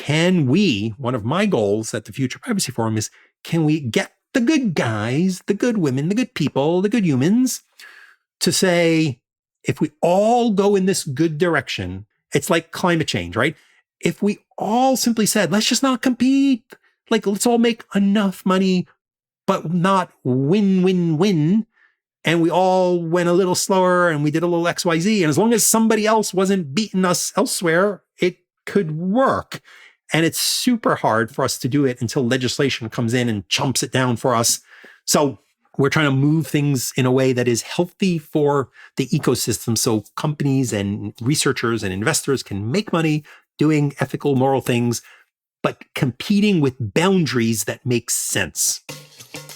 one of my goals at the Future Privacy Forum is, can we get the good guys, the good women, the good people, the good humans to say, if we all go in this good direction, it's like climate change, right? If we all simply said, let's just not compete, like let's all make enough money, but not win, win, win. And we all went a little slower and we did a little XYZ. And as long as somebody else wasn't beating us elsewhere, it could work. And it's super hard for us to do it until legislation comes in and chomps it down for us. So we're trying to move things in a way that is healthy for the ecosystem so companies and researchers and investors can make money doing ethical, moral things, but competing with boundaries that make sense.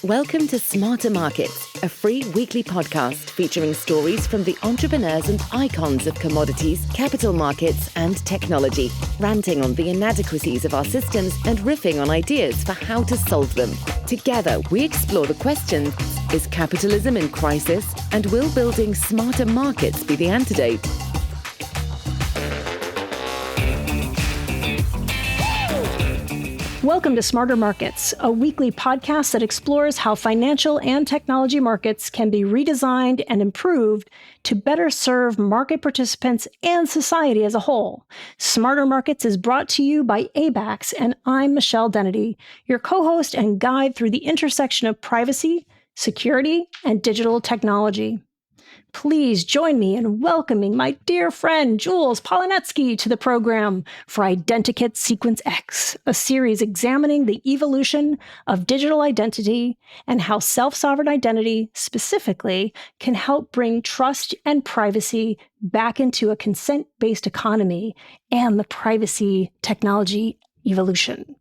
Welcome to Smarter Markets, a free weekly podcast featuring stories from the entrepreneurs and icons of commodities, capital markets, and technology, ranting on the inadequacies of our systems and riffing on ideas for how to solve them. Together, we explore the question, is capitalism in crisis, and will building smarter markets be the antidote? Welcome to Smarter Markets, a weekly podcast that explores how financial and technology markets can be redesigned and improved to better serve market participants and society as a whole. Smarter Markets is brought to you by ABAX, and I'm Michelle Dennedy, your co-host and guide through the intersection of privacy, security, and digital technology. Please join me in welcoming my dear friend Jules Polonetsky to the program for Identikit Sequent X, a series examining the evolution of digital identity and how self-sovereign identity specifically can help bring trust and privacy back into a consent-based economy and the privacy technology evolution.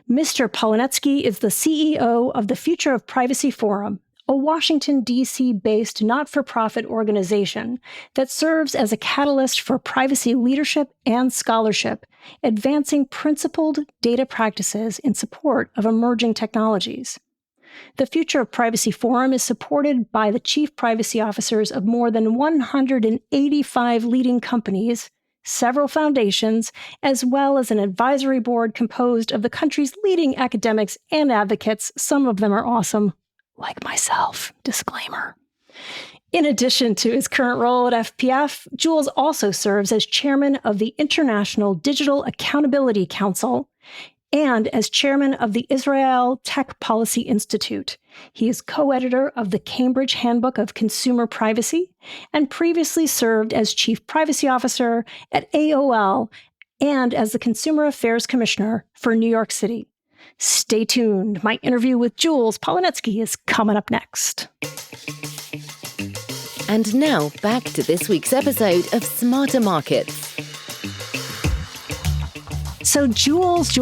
Mr. Polonetsky is the CEO of the Future of Privacy Forum, a Washington, D.C.-based not-for-profit organization that serves as a catalyst for privacy leadership and scholarship, advancing principled data practices in support of emerging technologies. The Future of Privacy Forum is supported by the chief privacy officers of more than 185 leading companies, several foundations, as well as an advisory board composed of the country's leading academics and advocates. Some of them are awesome. Like myself, disclaimer. In addition to his current role at FPF, Jules also serves as chairman of the International Digital Accountability Council and as chairman of the Israel Tech Policy Institute. He is co-editor of the Cambridge Handbook of Consumer Privacy and previously served as chief privacy officer at AOL and as the Consumer Affairs Commissioner for New York City. Stay tuned. My interview with Jules Polonetsky is coming up next. And now, back to this week's episode of Smarter Markets. So Jules,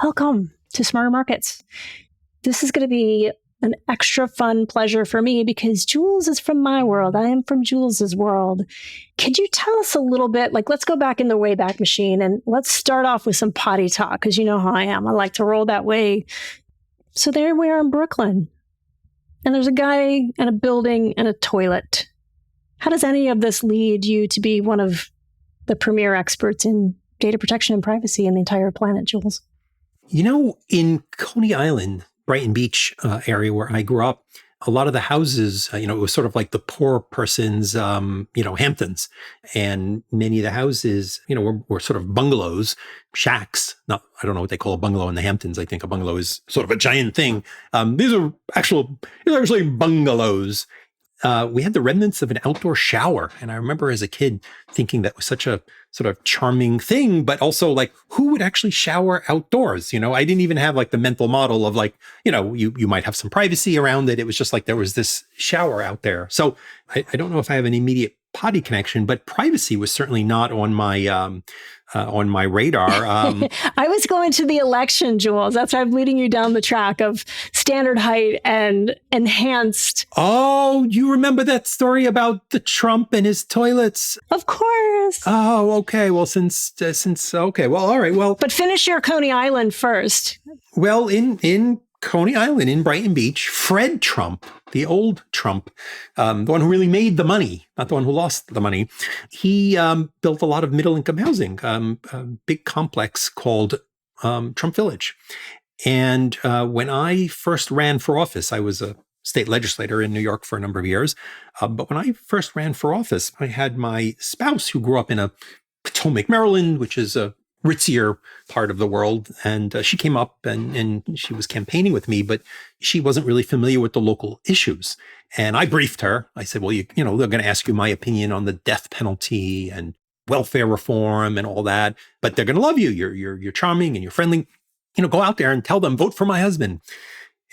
welcome to Smarter Markets. This is going to be an extra fun pleasure for me because Jules is from my world. I am from Jules's world. Could you tell us a little bit, let's go back in the Wayback Machine and let's start off with some potty talk because you know how I am. I like to roll that way. So there we are in Brooklyn. And there's a guy and a building and a toilet. How does any of this lead you to be one of the premier experts in data protection and privacy in the entire planet, Jules? You know, in Coney Island, Brighton Beach area where I grew up, a lot of the houses, it was sort of like the poor person's, Hamptons. And many of the houses, were sort of bungalows, shacks. I don't know what they call a bungalow in the Hamptons. I think a bungalow is sort of a giant thing. These are actually bungalows. We had the remnants of an outdoor shower. And I remember as a kid thinking that was such a sort of charming thing, but also who would actually shower outdoors? I didn't even have the mental model of you might have some privacy around it. It was just there was this shower out there. So I don't know if I have an immediate potty connection, but privacy was certainly not on my radar. I was going to the election, Jules. That's why I'm leading you down the track of standard height and enhanced. Oh, you remember that story about the Trump and his toilets? Of course. Oh, okay. Well, okay. Well, all right. Well, but finish your Coney Island first. Well, in Coney Island in Brighton Beach, Fred Trump, the old Trump, the one who really made the money, not the one who lost the money, he built a lot of middle-income housing, a big complex called Trump Village. And when I first ran for office, I was a state legislator in New York for a number of years. But when I first ran for office, I had my spouse who grew up in Potomac, Maryland, which is a ritzier part of the world. And she came up and she was campaigning with me, but she wasn't really familiar with the local issues. And I briefed her. I said, well, they're going to ask you my opinion on the death penalty and welfare reform and all that, but they're going to love you. You're charming and you're friendly. Go out there and tell them, vote for my husband.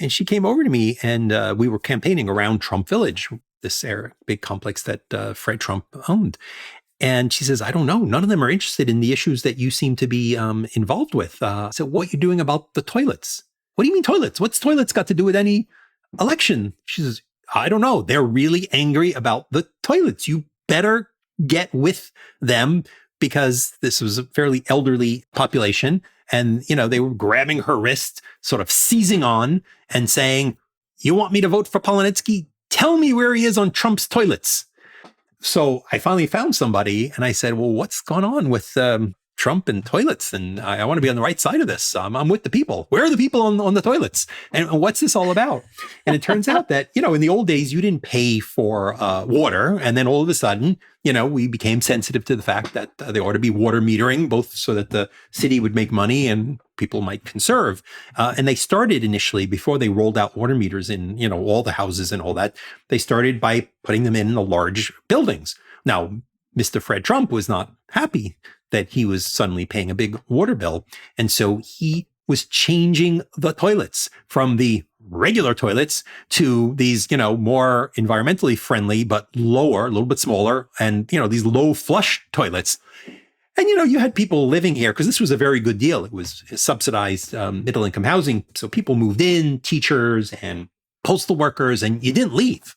And she came over to me and we were campaigning around Trump Village, this big complex that Fred Trump owned. And she says, I don't know. None of them are interested in the issues that you seem to be involved with. So what are you doing about the toilets? What do you mean toilets? What's toilets got to do with any election? She says, I don't know. They're really angry about the toilets. You better get with them because this was a fairly elderly population. And, they were grabbing her wrist, sort of seizing on and saying, you want me to vote for Polonetsky? Tell me where he is on Trump's toilets. So I finally found somebody and I said, well, what's going on with Trump and toilets? And I want to be on the right side of this. I'm with the people. Where are the people on the toilets? And what's this all about? And it turns out that, in the old days, you didn't pay for water. And then all of a sudden, we became sensitive to the fact that there ought to be water metering, both so that the city would make money and people might conserve. And they started initially, before they rolled out water meters in, all the houses and all that, they started by putting them in the large buildings. Now, Mr. Fred Trump was not happy that he was suddenly paying a big water bill. And so he was changing the toilets from the regular toilets to these, more environmentally friendly, but lower, a little bit smaller, and, these low flush toilets. And, you had people living here because this was a very good deal. It was subsidized middle income housing. So people moved in, teachers and postal workers, and you didn't leave.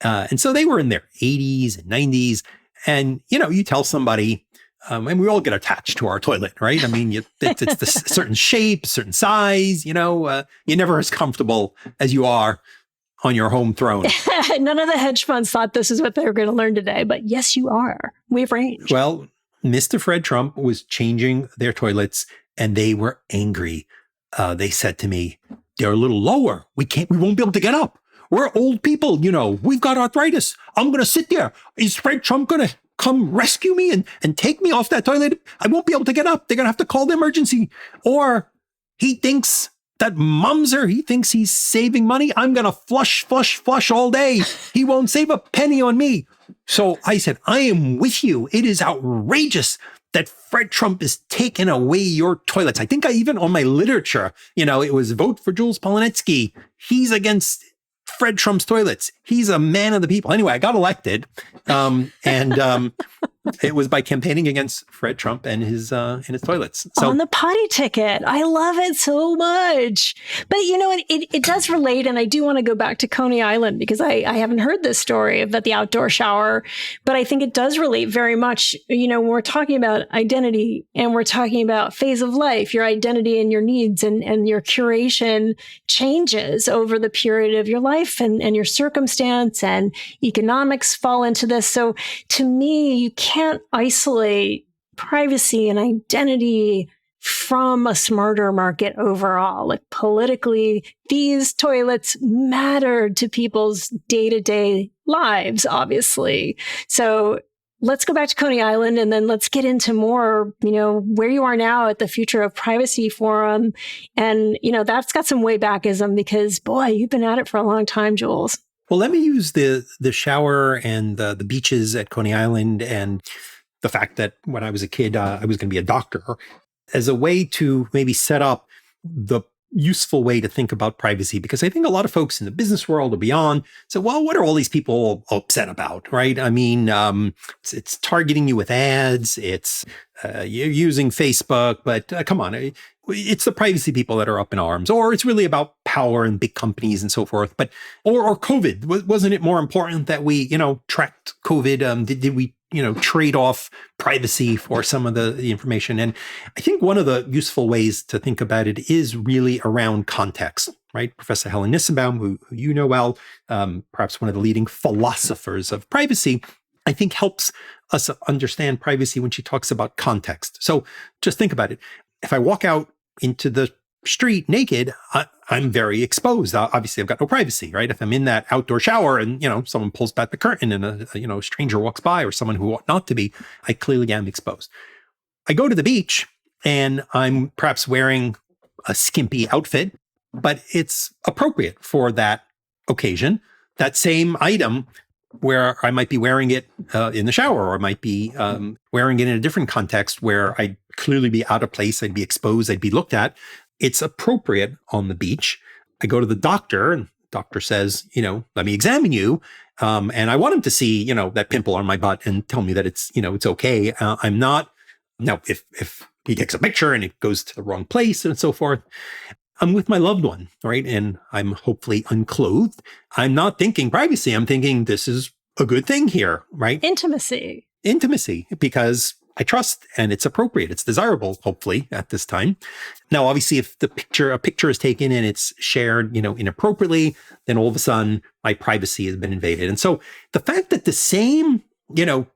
And so they were in their 80s and 90s. And, you tell somebody, and we all get attached to our toilet, right? I mean, it's the certain shape, certain size, you're never as comfortable as you are on your home throne. None of the hedge funds thought this is what they were going to learn today, but yes, you are. We have range. Well, Mr. Fred Trump was changing their toilets and they were angry. They said to me, they're a little lower. We won't be able to get up. We're old people, we've got arthritis. I'm going to sit there. Is Fred Trump going to come rescue me and take me off that toilet? I won't be able to get up. They're going to have to call the emergency. Or he thinks that Mumser, he thinks he's saving money. I'm going to flush all day. He won't save a penny on me. So I said, I am with you. It is outrageous that Fred Trump is taking away your toilets. I think even on my literature, it was vote for Jules Polonetsky. He's against Fred Trump's toilets. He's a man of the people. Anyway, I got elected, and it was by campaigning against Fred Trump and his toilets. So, on the potty ticket. I love it so much. But it does relate, and I do want to go back to Coney Island because I haven't heard this story about the outdoor shower, but I think it does relate very much. When we're talking about identity and we're talking about phase of life, your identity and your needs and your curation changes over the period of your life and your circumstance, and economics fall into this. So to me, you can't isolate privacy and identity from a smarter market overall. Like politically, these toilets matter to people's day-to-day lives, obviously. So let's go back to Coney Island and then let's get into more, where you are now at the Future of Privacy Forum. And, that's got some way backism because, boy, you've been at it for a long time, Jules. Well, let me use the shower and the beaches at Coney Island and the fact that when I was a kid, I was going to be a doctor as a way to maybe set up the useful way to think about privacy, because I think a lot of folks in the business world or beyond say, well, what are all these people upset about, right? I mean, it's targeting you with ads, it's you're using Facebook, but come on, it's the privacy people that are up in arms, or it's really about power and big companies and so forth. But or COVID, wasn't it more important that we tracked COVID? Did we trade off privacy for some of the information? And I think one of the useful ways to think about it is really around context, right? Professor Helen Nissenbaum, who you know well, perhaps one of the leading philosophers of privacy, I think helps us understand privacy when she talks about context. So just think about it. If I walk out into the street naked, I'm very exposed. Obviously, I've got no privacy, right? If I'm in that outdoor shower and, someone pulls back the curtain and a stranger walks by, or someone who ought not to be, I clearly am exposed. I go to the beach and I'm perhaps wearing a skimpy outfit, but it's appropriate for that occasion. That same item where I might be wearing it in the shower, or I might be wearing it in a different context where I'd clearly be out of place, I'd be exposed, I'd be looked at. It's appropriate on the beach. I go to the doctor and the doctor says, let me examine you. And I want him to see, that pimple on my butt and tell me that it's okay. I'm not. Now, if he takes a picture and it goes to the wrong place and so forth, I'm with my loved one, right? And I'm hopefully unclothed. I'm not thinking privacy. I'm thinking this is a good thing here, right? Intimacy, because I trust and it's appropriate. It's desirable, hopefully, at this time. Now, obviously, if a picture is taken and it's shared, inappropriately, then all of a sudden my privacy has been invaded. And so the fact that the same,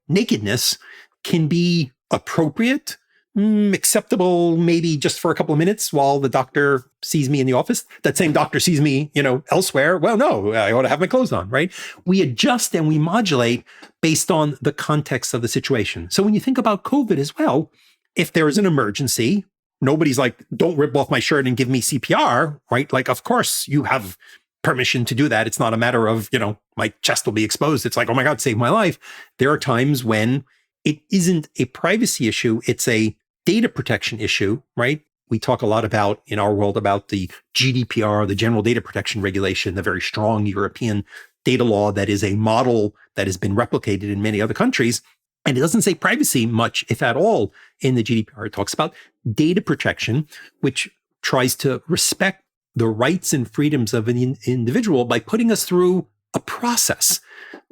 nakedness can be appropriate, acceptable, maybe just for a couple of minutes while the doctor sees me in the office. That same doctor sees me, elsewhere. Well, no, I ought to have my clothes on, right? We adjust and we modulate based on the context of the situation. So when you think about COVID as well, if there is an emergency, nobody's like, don't rip off my shirt and give me CPR, right? Like, of course you have permission to do that. It's not a matter of, my chest will be exposed. It's like, oh my God, save my life. There are times when it isn't a privacy issue. It's a data protection issue, right? We talk a lot about in our world about the GDPR, the General Data Protection Regulation, the very strong European data law that is a model that has been replicated in many other countries. And it doesn't say privacy much, if at all, in the GDPR. It talks about data protection, which tries to respect the rights and freedoms of an individual by putting us through a process.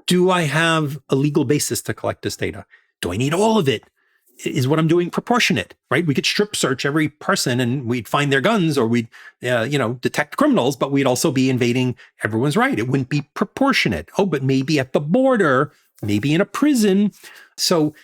Do I have a legal basis to collect this data? Do I need all of it? Is what I'm doing proportionate, right? We could strip search every person and we'd find their guns, or we'd, detect criminals, but we'd also be invading everyone's right. It wouldn't be proportionate. Oh, but maybe at the border, maybe in a prison. So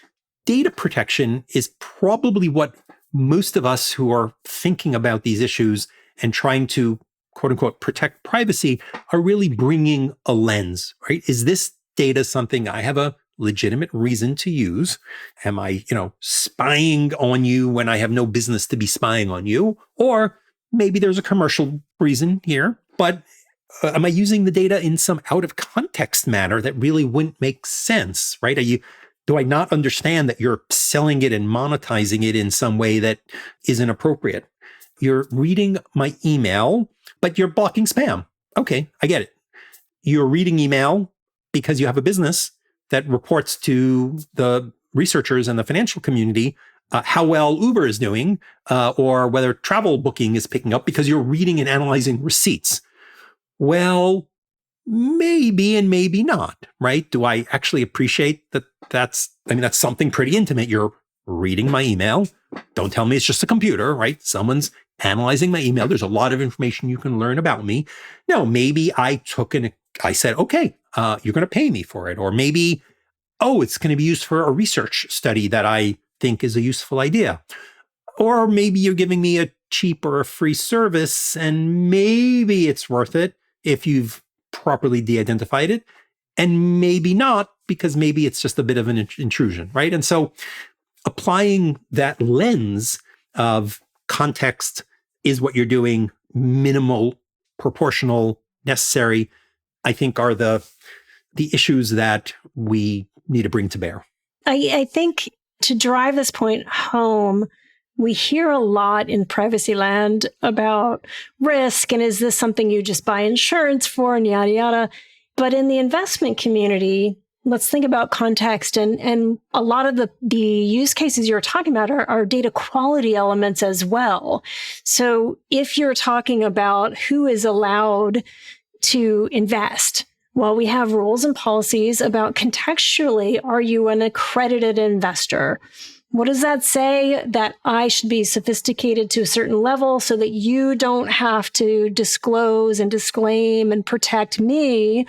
data protection is probably what most of us who are thinking about these issues and trying to, quote unquote, protect privacy are really bringing a lens, right? Is this data something I have a legitimate reason to use? Am I, spying on you when I have no business to be spying on you? Or maybe there's a commercial reason here, but am I using the data in some out of context manner that really wouldn't make sense, right? Do I not understand that you're selling it and monetizing it in some way that isn't appropriate? You're reading my email, but you're blocking spam. Okay, I get it. You're reading email because you have a business that reports to the researchers and the financial community how well Uber is doing, or whether travel booking is picking up because you're reading and analyzing receipts. Well, maybe and maybe not, right? Do I actually appreciate that? That's something pretty intimate. You're reading my email. Don't tell me it's just a computer, right? Someone's analyzing my email. There's a lot of information you can learn about me. No, maybe I said, okay, you're going to pay me for it. Or maybe, it's going to be used for a research study that I think is a useful idea. Or maybe you're giving me a cheap or a free service, and maybe it's worth it if you've properly de-identified it, and maybe not, because maybe it's just a bit of an intrusion, right? And so applying that lens of context, is what you're doing minimal, proportional, necessary, I think are the issues that we need to bring to bear. I think to drive this point home, we hear a lot in privacy land about risk and is this something you just buy insurance for and yada, yada. But in the investment community, let's think about context. And a lot of the use cases you're talking about are data quality elements as well. So if you're talking about who is allowed to invest, well, we have rules and policies about contextually, are you an accredited investor? What does that say? That I should be sophisticated to a certain level so that you don't have to disclose and disclaim and protect me.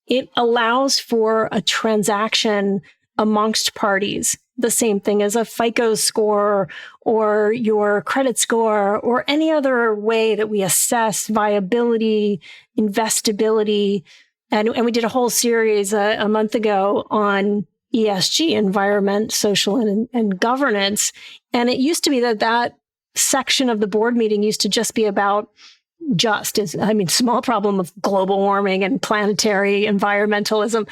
It allows for a transaction amongst parties. The same thing as a FICO score or your credit score or any other way that we assess viability, investability. And we did a whole series a month ago on ESG, environment, social, and governance. And it used to be that section of the board meeting used to just be about small problem of global warming and planetary environmentalism.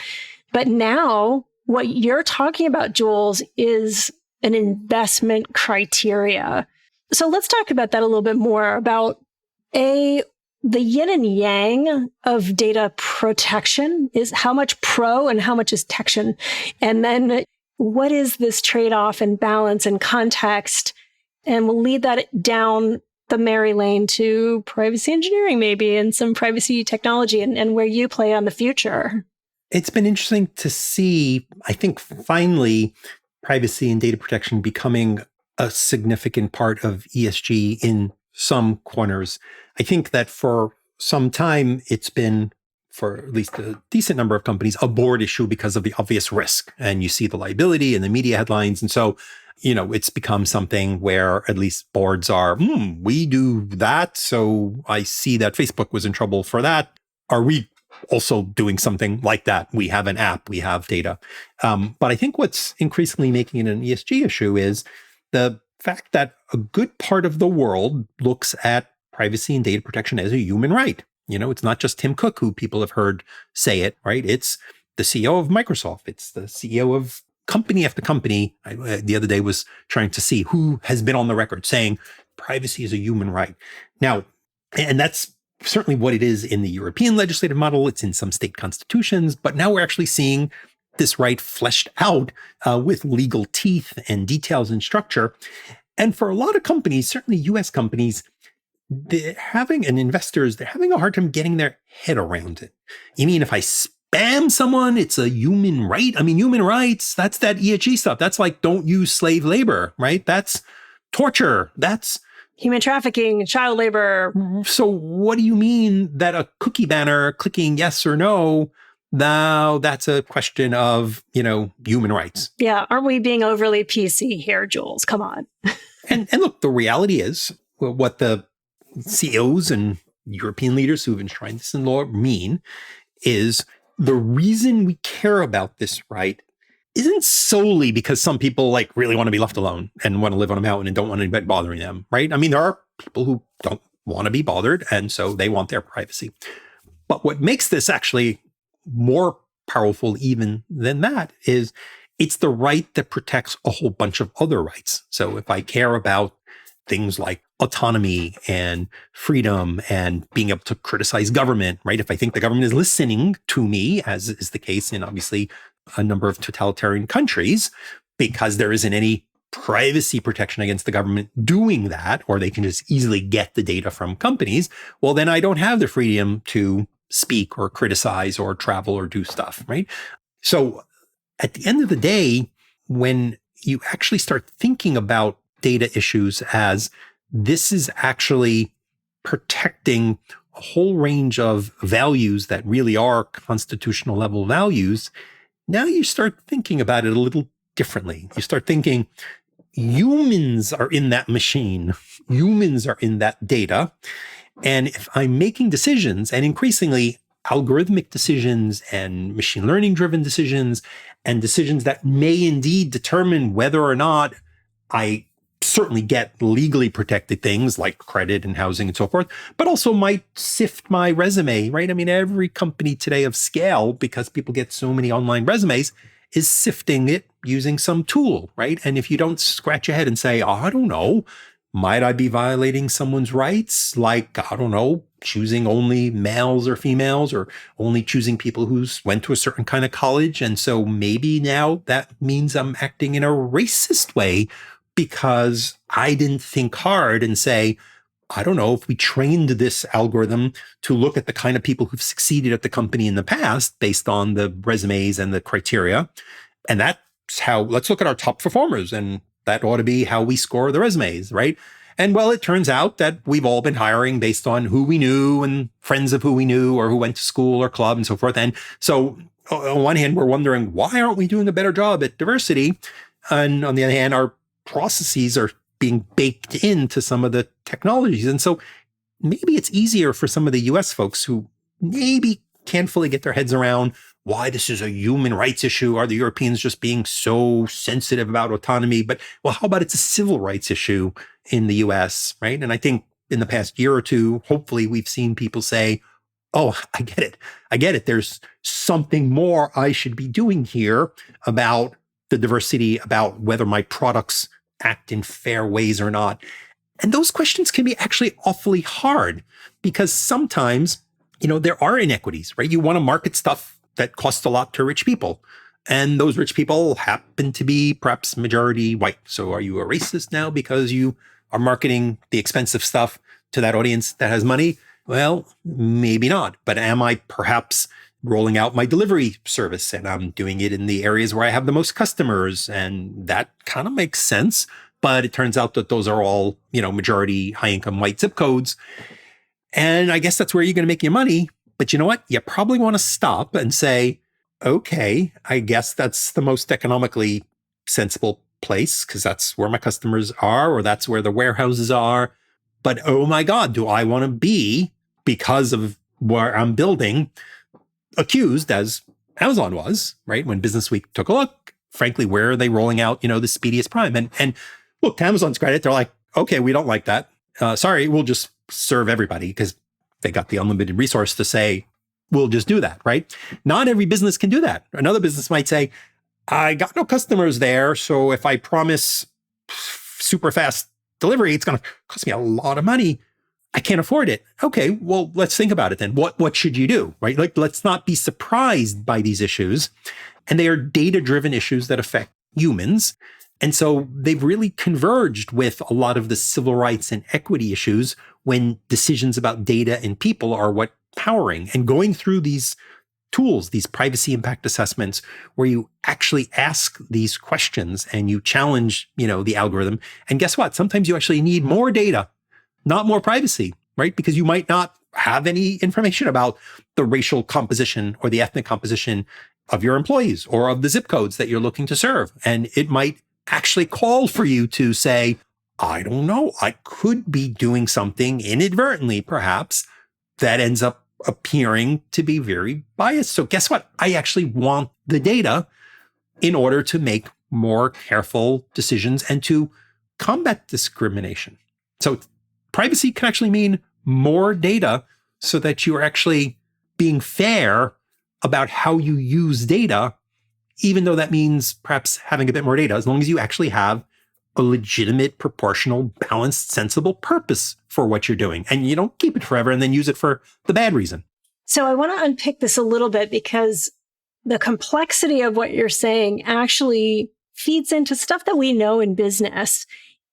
But now what you're talking about, Jules, is an investment criteria. So let's talk about that a little bit more, about the yin and yang of data protection. Is how much pro and how much is tection? And then what is this trade-off and balance and context? And we'll lead that down the merry lane to privacy engineering maybe, and some privacy technology and where you play on the future. It's been interesting to see, I think, finally, privacy and data protection becoming a significant part of ESG in some corners. I think that for some time, it's been, for at least a decent number of companies, a board issue because of the obvious risk. And you see the liability in the media headlines. And so, it's become something where at least boards are, we do that. So I see that Facebook was in trouble for that. Are we also doing something like that? We have an app, we have data. But I think what's increasingly making it an ESG issue is the fact that a good part of the world looks at privacy and data protection as a human right. It's not just Tim Cook who people have heard say it, right? It's the CEO of Microsoft. It's the CEO of company after company. I, the other day was trying to see who has been on the record saying privacy is a human right. Now, and that's certainly what it is in the European legislative model. It's in some state constitutions, but now we're actually seeing this right fleshed out with legal teeth and details and structure. And for a lot of companies, certainly US companies, investors, they're having a hard time getting their head around it. You mean if I spam someone, it's a human right? I mean, human rights, that's that ESG stuff. That's like, don't use slave labor, right? That's torture. That's human trafficking, child labor. So what do you mean that a cookie banner clicking yes or no, now that's a question of, human rights? Yeah. Aren't we being overly PC here, Jules? Come on. And look, the reality is what the CEOs and European leaders who've enshrined this in law mean is the reason we care about this right isn't solely because some people really want to be left alone and want to live on a mountain and don't want anybody bothering them, right? I mean, there are people who don't want to be bothered, and so they want their privacy. But what makes this actually more powerful even than that is it's the right that protects a whole bunch of other rights. So if I care about things like autonomy and freedom and being able to criticize government, right? If I think the government is listening to me, as is the case in obviously a number of totalitarian countries, because there isn't any privacy protection against the government doing that, or they can just easily get the data from companies, well, then I don't have the freedom to speak or criticize or travel or do stuff, right? So at the end of the day, when you actually start thinking about data issues as this is actually protecting a whole range of values that really are constitutional level values, now you start thinking about it a little differently. You start thinking humans are in that machine. Humans are in that data. And if I'm making decisions, and increasingly algorithmic decisions and machine learning driven decisions and decisions that may indeed determine whether or not I certainly get legally protected things like credit and housing and so forth, but also might sift my resume, right? I mean, every company today of scale, because people get so many online resumes, is sifting it using some tool, right? And if you don't scratch your head and say, I don't know, might I be violating someone's rights? Like, I don't know, choosing only males or females, or only choosing people who went to a certain kind of college. And so maybe now that means I'm acting in a racist way because I didn't think hard and say, I don't know, if we trained this algorithm to look at the kind of people who've succeeded at the company in the past based on the resumes and the criteria. And that's how, let's look at our top performers. And That ought to be how we score the resumes, right? And well, it turns out that we've all been hiring based on who we knew and friends of who we knew or who went to school or club and so forth. And so on one hand, we're wondering, why aren't we doing a better job at diversity? And on the other hand, our processes are being baked into some of the technologies. And so maybe it's easier for some of the US folks who maybe can't fully get their heads around why this is a human rights issue. Are the Europeans just being so sensitive about autonomy? But, well, how about it's a civil rights issue in the US, right? And I think in the past year or two, hopefully we've seen people say, oh, I get it. I get it. There's something more I should be doing here about the diversity, about whether my products act in fair ways or not. And those questions can be actually awfully hard because sometimes, there are inequities, right? You want to market stuff that costs a lot to rich people. And those rich people happen to be perhaps majority white. So are you a racist now because you are marketing the expensive stuff to that audience that has money? Well, maybe not. But am I perhaps rolling out my delivery service and I'm doing it in the areas where I have the most customers? And that kind of makes sense. But it turns out that those are all, majority high-income white zip codes. And I guess that's where you're going to make your money. But you know what? You probably want to stop and say, okay, I guess that's the most economically sensible place because that's where my customers are or that's where the warehouses are. But oh my God, do I want to be, because of where I'm building, accused, as Amazon was, right? When Business Week took a look, frankly, where are they rolling out, the speediest prime? And look, to Amazon's credit, they're like, okay, we don't like that. Sorry, we'll just serve everybody because they got the unlimited resource to say, we'll just do that, right? Not every business can do that. Another business might say, I got no customers there, so if I promise super fast delivery, it's going to cost me a lot of money. I can't afford it. Okay, well, let's think about it then. What should you do, right? Like, let's not be surprised by these issues. And they are data-driven issues that affect humans. And so they've really converged with a lot of the civil rights and equity issues when decisions about data and people are what powering. And going through these tools, these privacy impact assessments, where you actually ask these questions and you challenge, the algorithm. And guess what? Sometimes you actually need more data, not more privacy, right? Because you might not have any information about the racial composition or the ethnic composition of your employees or of the zip codes that you're looking to serve. And it might actually call for you to say, I don't know, I could be doing something inadvertently, perhaps, that ends up appearing to be very biased. So guess what? I actually want the data in order to make more careful decisions and to combat discrimination. So privacy can actually mean more data so that you are actually being fair about how you use data, even though that means perhaps having a bit more data, as long as you actually have a legitimate, proportional, balanced, sensible purpose for what you're doing. And you don't keep it forever and then use it for the bad reason. So I want to unpick this a little bit because the complexity of what you're saying actually feeds into stuff that we know in business.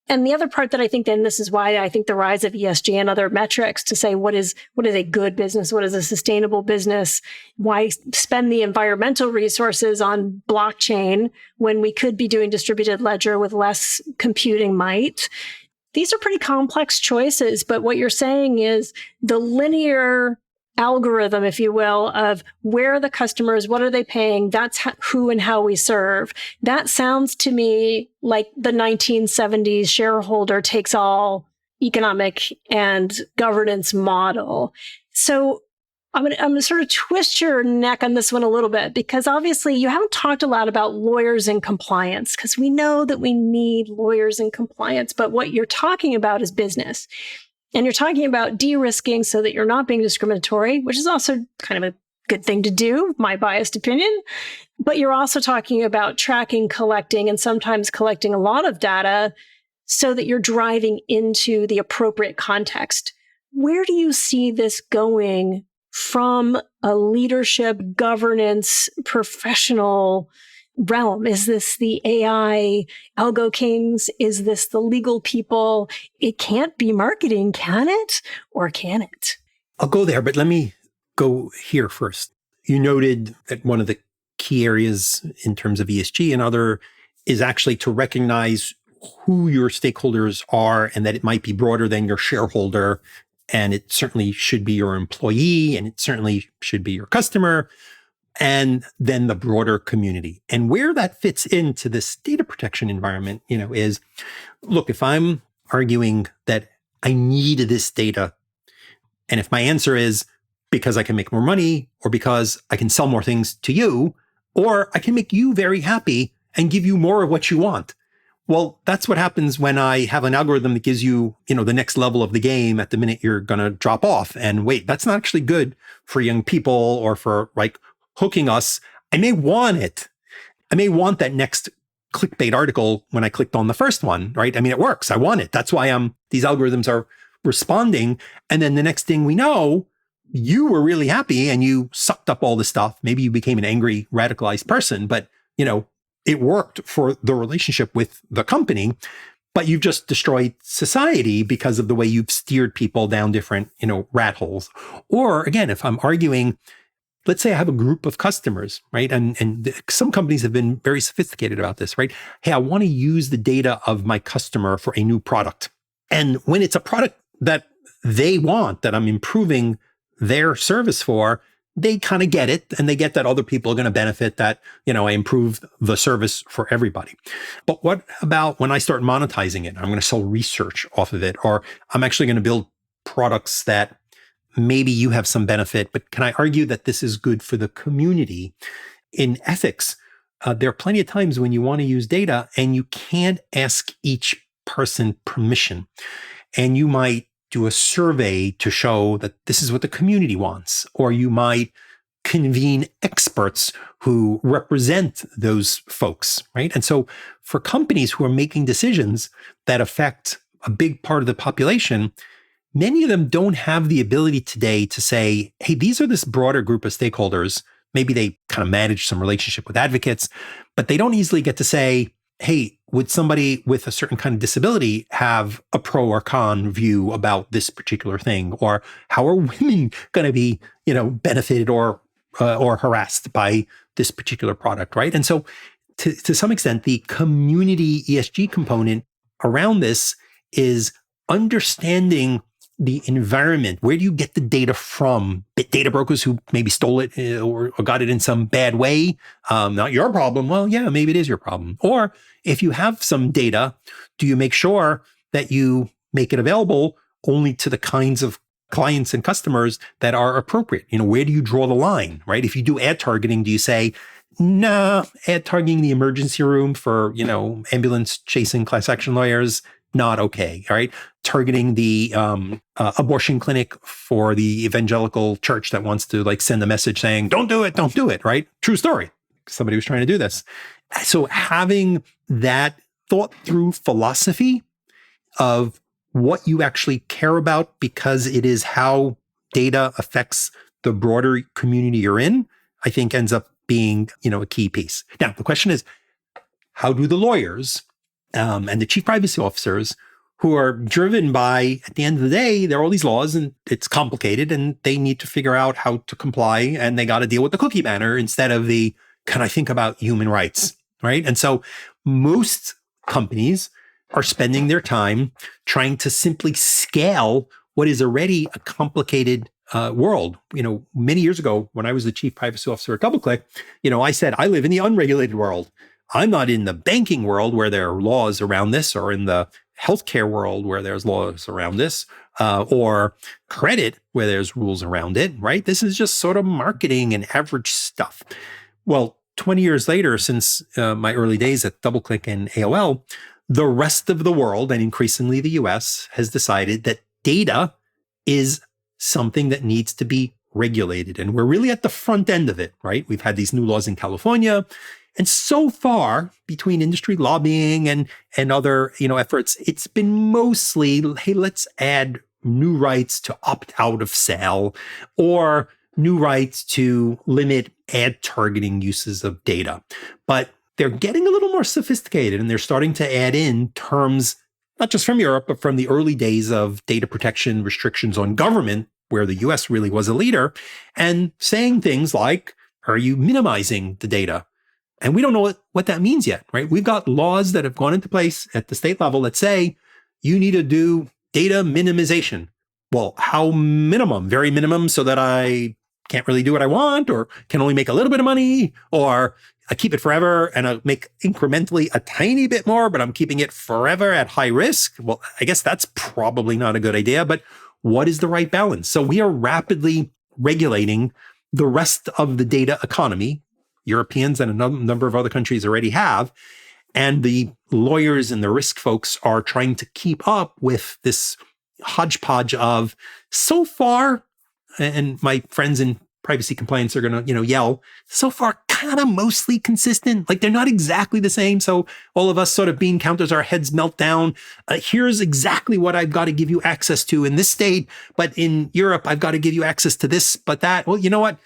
And the other part that I think, then this is why I think the rise of ESG and other metrics to say what is a good business, what is a sustainable business, why spend the environmental resources on blockchain when we could be doing distributed ledger with less computing might. These are pretty complex choices, but what you're saying is the linear algorithm, if you will, of where are the customers, what are they paying, that's who and how we serve. That sounds to me like the 1970s shareholder takes all economic and governance model. So I'm going to sort of twist your neck on this one a little bit, because obviously you haven't talked a lot about lawyers and compliance, because we know that we need lawyers and compliance, but what you're talking about is business. And you're talking about de-risking so that you're not being discriminatory, which is also kind of a good thing to do, my biased opinion. But you're also talking about tracking, collecting, and sometimes collecting a lot of data so that you're driving into the appropriate context. Where do you see this going from a leadership, governance, professional realm? Is this the AI algo kings? Is this the legal people? It can't be marketing, can it? Or can it? I'll go there, but let me go here first. You noted that one of the key areas in terms of ESG and other is actually to recognize who your stakeholders are and that it might be broader than your shareholder. And it certainly should be your employee, and it certainly should be your customer, and then the broader community. And where that fits into this data protection environment, is, look, if I'm arguing that I need this data, and if my answer is because I can make more money, or because I can sell more things to you, or I can make you very happy and give you more of what you want. Well, that's what happens when I have an algorithm that gives you, the next level of the game at the minute you're going to drop off. And wait, that's not actually good for young people or for hooking us. I may want it. I may want that next clickbait article when I clicked on the first one, right? I mean, it works. I want it. That's why these algorithms are responding. And then the next thing we know, you were really happy and you sucked up all the stuff. Maybe you became an angry, radicalized person, but, it worked for the relationship with the company, but you've just destroyed society because of the way you've steered people down different, rat holes. Or again, if I'm arguing, let's say I have a group of customers, right? And some companies have been very sophisticated about this, right? Hey, I want to use the data of my customer for a new product. And when it's a product that they want, that I'm improving their service for, they kind of get it, and they get that other people are going to benefit, that, I improve the service for everybody. But what about when I start monetizing it? I'm going to sell research off of it, or I'm actually going to build products that maybe you have some benefit, but can I argue that this is good for the community? In ethics, there are plenty of times when you want to use data and you can't ask each person permission. And you might do a survey to show that this is what the community wants, or you might convene experts who represent those folks, right? And so for companies who are making decisions that affect a big part of the population, many of them don't have the ability today to say, hey, these are this broader group of stakeholders. Maybe they kind of manage some relationship with advocates, but they don't easily get to say, hey, would somebody with a certain kind of disability have a pro or con view about this particular thing? Or how are women going to be, benefited or harassed by this particular product, right? And so to some extent, the community ESG component around this is understanding the environment. Where do you get the data from? Data brokers who maybe stole it or got it in some bad way. Not your problem. Well, yeah, maybe it is your problem. Or if you have some data, do you make sure that you make it available only to the kinds of clients and customers that are appropriate? Where do you draw the line, right? If you do ad targeting, do you say, nah, ad targeting the emergency room for, ambulance chasing class action lawyers, not okay, all right? Targeting the abortion clinic for the evangelical church that wants to send a message saying, don't do it, right? True story. Somebody was trying to do this. So having that thought through philosophy of what you actually care about, because it is how data affects the broader community you're in, I think ends up being, a key piece. Now, the question is, how do the lawyers and the chief privacy officers, who are driven by, at the end of the day, there are all these laws and it's complicated and they need to figure out how to comply, and they got to deal with the cookie banner instead of the, can I think about human rights, right? And so most companies are spending their time trying to simply scale what is already a complicated world. Many years ago, when I was the chief privacy officer at DoubleClick, I said, I live in the unregulated world. I'm not in the banking world where there are laws around this, or in the healthcare world where there's laws around this, or credit where there's rules around it, right? This is just sort of marketing and average stuff. Well, 20 years later, since my early days at DoubleClick and AOL, the rest of the world, and increasingly the US, has decided that data is something that needs to be regulated. And we're really at the front end of it, right? We've had these new laws in California. And so far, between industry lobbying and other, efforts, it's been mostly, hey, let's add new rights to opt out of sale, or new rights to limit ad targeting uses of data. But they're getting a little more sophisticated, and they're starting to add in terms, not just from Europe, but from the early days of data protection restrictions on government, where the US really was a leader, and saying things like, are you minimizing the data? And we don't know what that means yet, right? We've got laws that have gone into place at the state level that say you need to do data minimization. Well, how minimum? Very minimum, so that I can't really do what I want, or can only make a little bit of money, or I keep it forever and I make incrementally a tiny bit more, but I'm keeping it forever at high risk. Well, I guess that's probably not a good idea, but what is the right balance? So we are rapidly regulating the rest of the data economy. Europeans and a number of other countries already have. And the lawyers and the risk folks are trying to keep up with this hodgepodge of, so far, and my friends in privacy compliance are going to, yell, so far kind of mostly consistent. Like, they're not exactly the same. So all of us sort of bean counters, our heads melt down. Here's exactly what I've got to give you access to in this state. But in Europe, I've got to give you access to this, but that. Well, you know what?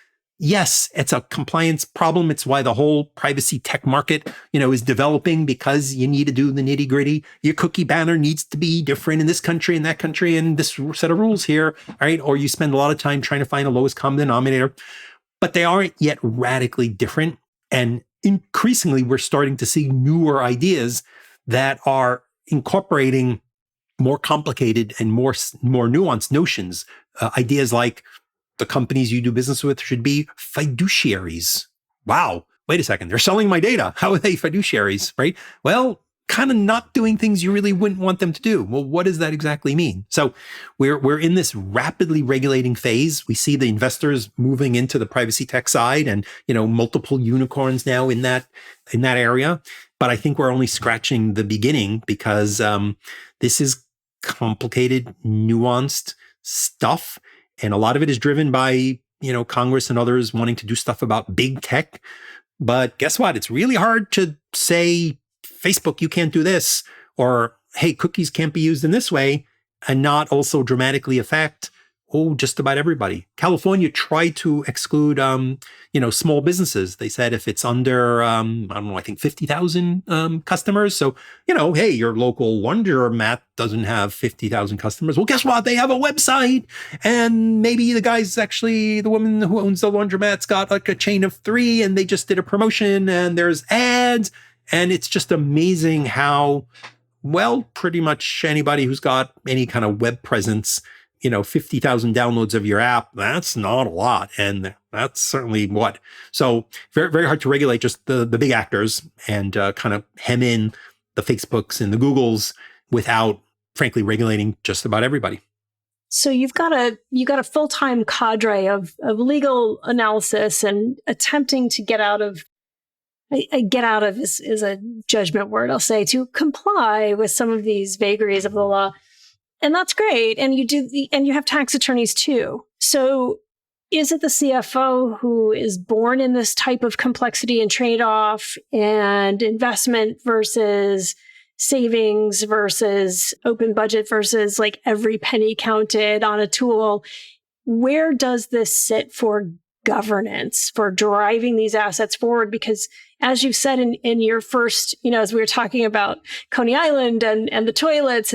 Yes, it's a compliance problem. It's why the whole privacy tech market, is developing, because you need to do the nitty gritty. Your cookie banner needs to be different in this country and that country and this set of rules here, right? Or you spend a lot of time trying to find the lowest common denominator, but they aren't yet radically different. And increasingly, we're starting to see newer ideas that are incorporating more complicated and more nuanced notions. Ideas like, the companies you do business with should be fiduciaries. Wow, wait a second. They're selling my data. How are they fiduciaries, right? Well, kind of not doing things you really wouldn't want them to do. Well, what does that exactly mean? So we're in this rapidly regulating phase. We see the investors moving into the privacy tech side, and multiple unicorns now in that area. But I think we're only scratching the beginning, because this is complicated, nuanced stuff. And a lot of it is driven by, Congress and others wanting to do stuff about big tech. But guess what? It's really hard to say, Facebook, you can't do this, or, hey, cookies can't be used in this way, and not also dramatically affect, just about everybody. California tried to exclude, small businesses. They said if it's under, I think 50,000 customers. So, hey, your local laundromat doesn't have 50,000 customers. Well, guess what? They have a website. And maybe the woman who owns the laundromat's got like a chain of 3, and they just did a promotion, and there's ads. And it's just amazing how, pretty much anybody who's got any kind of web presence, 50,000 downloads of your app, that's not a lot. And that's certainly what. So very, very hard to regulate just the big actors, and kind of hem in the Facebooks and the Googles without, frankly, regulating just about everybody. So you've got a full-time cadre of legal analysis and attempting to get out of is a judgment word, I'll say, to comply with some of these vagaries of the law. And that's great. And you have tax attorneys too. So is it the CFO who is born in this type of complexity and trade-off and investment versus savings versus open budget versus like every penny counted on a tool? Where does this sit for governance, for driving these assets forward? Because as you said in your first, as we were talking about Coney Island and the toilets,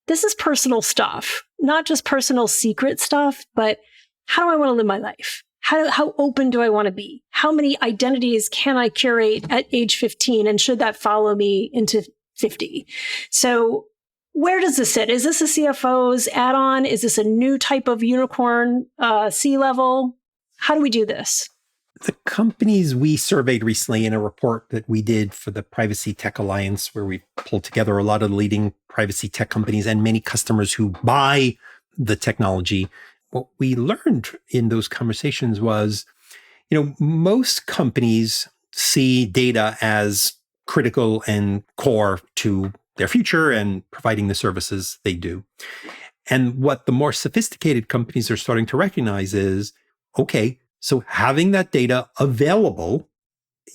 this is personal stuff, not just personal secret stuff, but how do I want to live my life? How open do I want to be? How many identities can I curate at age 15? And should that follow me into 50? So where does this sit? Is this a CFO's add-on? Is this a new type of unicorn C-level? How do we do this? The companies we surveyed recently in a report that we did for the Privacy Tech Alliance, where we pulled together a lot of the leading privacy tech companies and many customers who buy the technology, what we learned in those conversations was, most companies see data as critical and core to their future and providing the services they do. And what the more sophisticated companies are starting to recognize is, okay, so having that data available,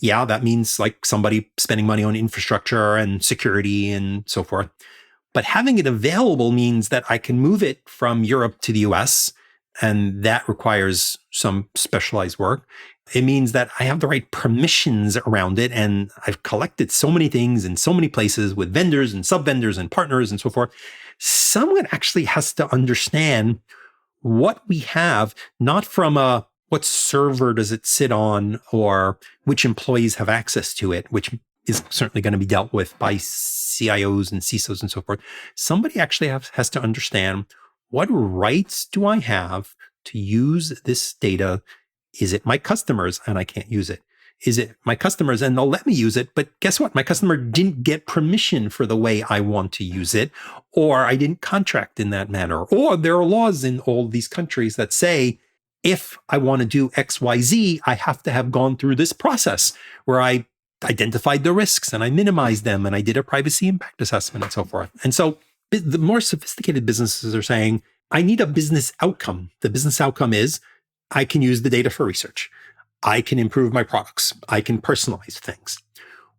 that means like somebody spending money on infrastructure and security and so forth. But having it available means that I can move it from Europe to the US, and that requires some specialized work. It means that I have the right permissions around it, and I've collected so many things in so many places with vendors and sub-vendors and partners and so forth. Someone actually has to understand what we have, not from a what server does it sit on, or which employees have access to it, which is certainly going to be dealt with by CIOs and CISOs and so forth. Somebody actually has to understand, what rights do I have to use this data? Is it my customers and I can't use it? Is it my customers and they'll let me use it, but guess what? My customer didn't get permission for the way I want to use it, or I didn't contract in that manner, or there are laws in all these countries that say, if I want to do X, Y, Z, I have to have gone through this process where I identified the risks and I minimized them and I did a privacy impact assessment and so forth. And so the more sophisticated businesses are saying, I need a business outcome. The business outcome is I can use the data for research. I can improve my products. I can personalize things.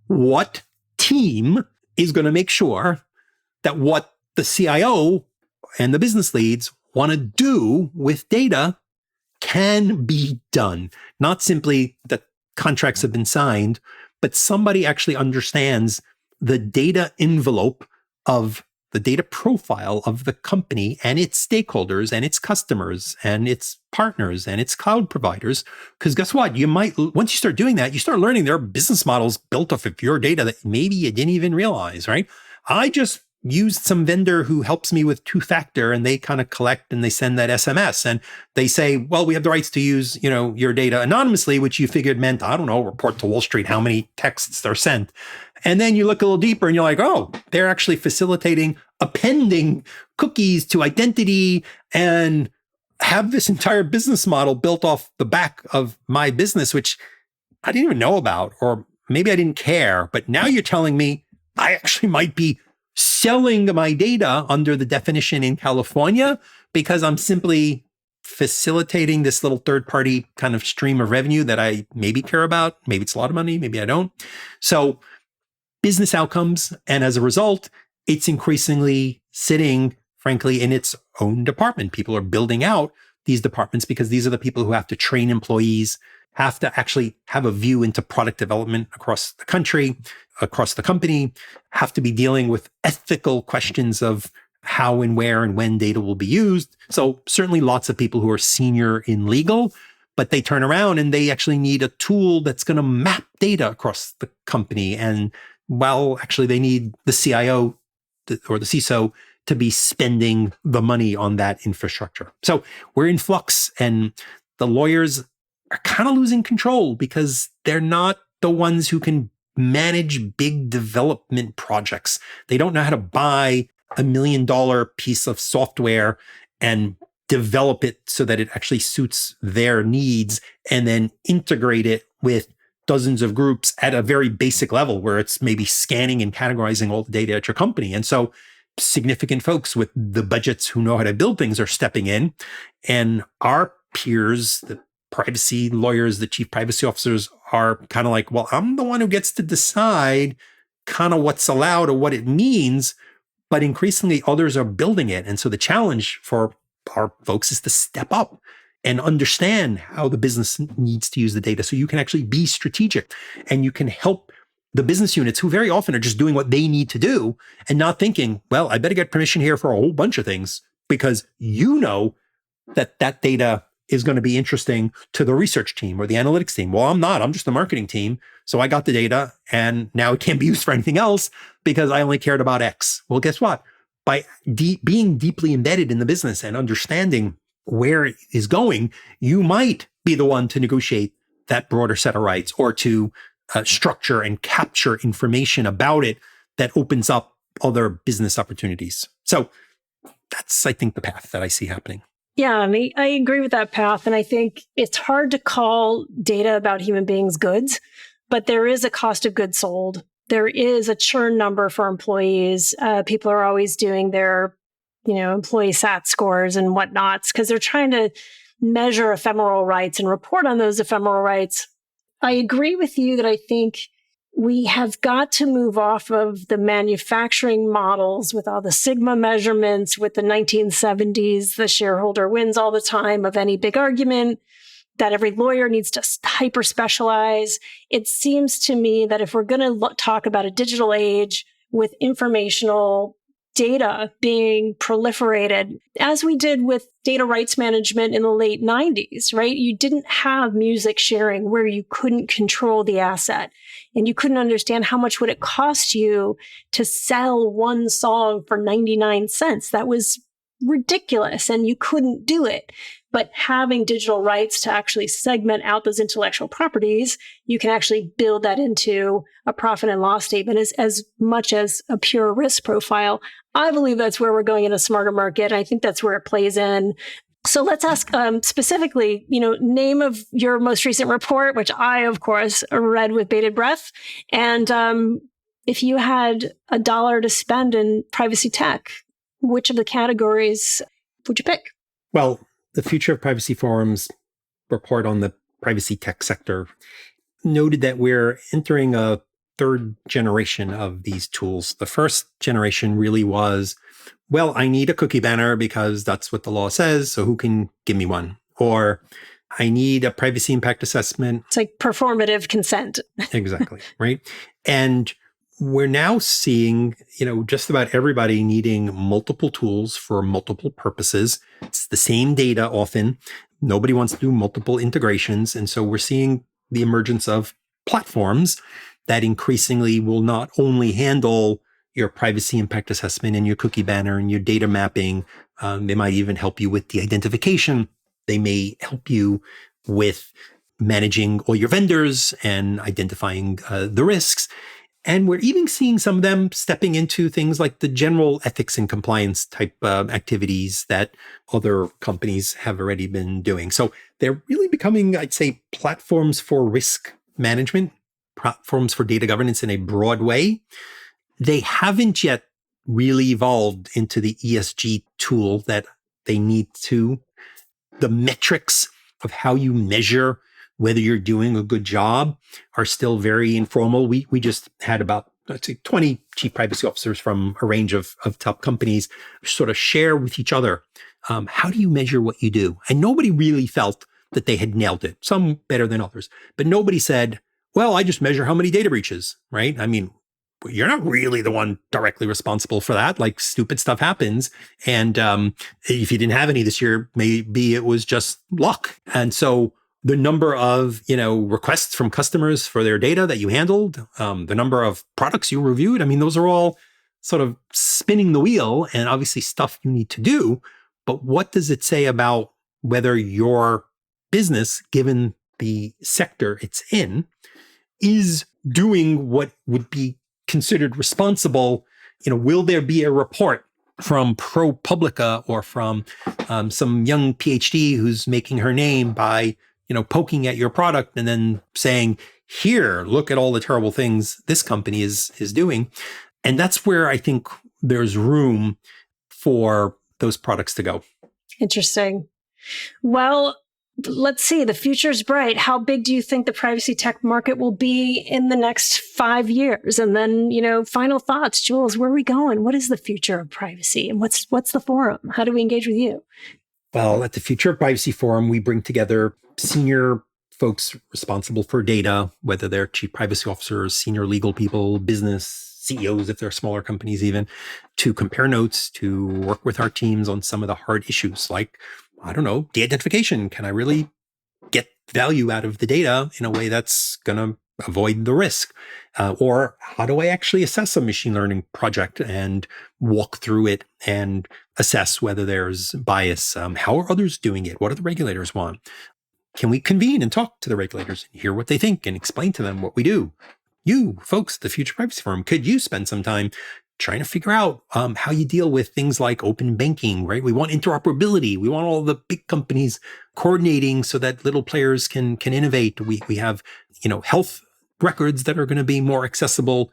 What team is going to make sure that what the CIO and the business leads want to do with data can be done? Not simply that contracts have been signed, but somebody actually understands the data envelope of the data profile of the company and its stakeholders and its customers and its partners and its cloud providers. Because guess what? You might, once you start doing that, you start learning there are business models built off of your data that maybe you didn't even realize, right? I just used some vendor who helps me with two-factor, and they kind of collect and they send that SMS and they say, well, we have the rights to use, your data anonymously, which you figured meant, I don't know, report to Wall Street how many texts are sent. And then you look a little deeper and you're like, oh, they're actually facilitating appending cookies to identity and have this entire business model built off the back of my business, which I didn't even know about, or maybe I didn't care. But now you're telling me I actually might be selling my data under the definition in California because I'm simply facilitating this little third-party kind of stream of revenue that I maybe care about. Maybe it's a lot of money, maybe I don't. So business outcomes, and as a result, it's increasingly sitting, frankly, in its own department. People are building out these departments because these are the people who have to train employees, have to actually have a view into product development across the country, across the company, have to be dealing with ethical questions of how and where and when data will be used. So certainly lots of people who are senior in legal, but they turn around and they actually need a tool that's going to map data across the company. And well, actually they need the CIO or the CISO to be spending the money on that infrastructure. So we're in flux, and the lawyers are kind of losing control because they're not the ones who can manage big development projects. They don't know how to buy $1 million piece of software and develop it so that it actually suits their needs and then integrate it with dozens of groups at a very basic level where it's maybe scanning and categorizing all the data at your company. And so significant folks with the budgets who know how to build things are stepping in, and our peers, the privacy lawyers, the chief privacy officers, are kind of like, well, I'm the one who gets to decide kind of what's allowed or what it means, but increasingly others are building it. And so the challenge for our folks is to step up and understand how the business needs to use the data so you can actually be strategic and you can help the business units who very often are just doing what they need to do and not thinking, well, I better get permission here for a whole bunch of things because you know that that data is going to be interesting to the research team or the analytics team. Well, I'm not. I'm just the marketing team. So I got the data and now it can't be used for anything else because I only cared about X. Well, guess what? By being deeply embedded in the business and understanding where it is going, you might be the one to negotiate that broader set of rights or to structure and capture information about it that opens up other business opportunities. So that's, I think, the path that I see happening. Yeah, I agree with that path. And I think it's hard to call data about human beings goods, but there is a cost of goods sold. There is a churn number for employees. People are always doing their employee SAT scores and whatnots because they're trying to measure ephemeral rights and report on those ephemeral rights. I agree with you that I think we have got to move off of the manufacturing models with all the Sigma measurements, with the 1970s, the shareholder wins all the time of any big argument, that every lawyer needs to hyper specialize. It seems to me that if we're going to talk about a digital age with informational data being proliferated, as we did with data rights management in the late 90s, right? You didn't have music sharing where you couldn't control the asset and you couldn't understand how much would it cost you to sell one song for 99 cents. That was ridiculous and you couldn't do it. But having digital rights to actually segment out those intellectual properties, you can actually build that into a profit and loss statement as much as a pure risk profile. I believe that's where we're going in a smarter market. I think that's where it plays in. So let's ask specifically, name of your most recent report, which I, of course, read with bated breath. And if you had $1 to spend in privacy tech, which of the categories would you pick? Well, the Future of Privacy Forum's report on the privacy tech sector noted that we're entering a third generation of these tools. The first generation really was, well, I need a cookie banner because that's what the law says, so who can give me one? Or I need a privacy impact assessment. It's like performative consent. Exactly, right? And we're now seeing, just about everybody needing multiple tools for multiple purposes. It's the same data often. Nobody wants to do multiple integrations. And so we're seeing the emergence of platforms that increasingly will not only handle your privacy impact assessment and your cookie banner and your data mapping. They might even help you with the identification. They may help you with managing all your vendors and identifying the risks. And we're even seeing some of them stepping into things like the general ethics and compliance type activities that other companies have already been doing. So they're really becoming, I'd say, platforms for risk management, platforms for data governance in a broad way. They haven't yet really evolved into the ESG tool that they need to. The metrics of how you measure whether you're doing a good job are still very informal. We just had about, let's say, 20 chief privacy officers from a range of top companies sort of share with each other, how do you measure what you do? And nobody really felt that they had nailed it, some better than others. But nobody said, well, I just measure how many data breaches, right? I mean, you're not really the one directly responsible for that. Like, stupid stuff happens. And if you didn't have any this year, maybe it was just luck. And so the number of, requests from customers for their data that you handled, the number of products you reviewed, I mean, those are all sort of spinning the wheel and obviously stuff you need to do. But what does it say about whether your business, given the sector it's in, is doing what would be considered responsible? Will there be a report from ProPublica or from some young PhD who's making her name by poking at your product and then saying, here, look at all the terrible things this company is doing. And that's where I think there's room for those products to go. Interesting. Well, let's see. The future's bright. How big do you think the privacy tech market will be in the next 5 years? And then, final thoughts, Jules, where are we going? What is the future of privacy? And what's the forum? How do we engage with you? Well, at the Future of Privacy Forum, we bring together senior folks responsible for data, whether they're chief privacy officers, senior legal people, business CEOs, if they're smaller companies even, to compare notes, to work with our teams on some of the hard issues like, I don't know, de-identification. Can I really get value out of the data in a way that's going to avoid the risk? Or how do I actually assess a machine learning project and walk through it and assess whether there's bias? How are others doing it? What do the regulators want? Can we convene and talk to the regulators and hear what they think and explain to them what we do? You folks, the Future Privacy Forum, could you spend some time trying to figure out how you deal with things like open banking, right? We want interoperability. We want all the big companies coordinating so that little players can innovate. We have, health records that are going to be more accessible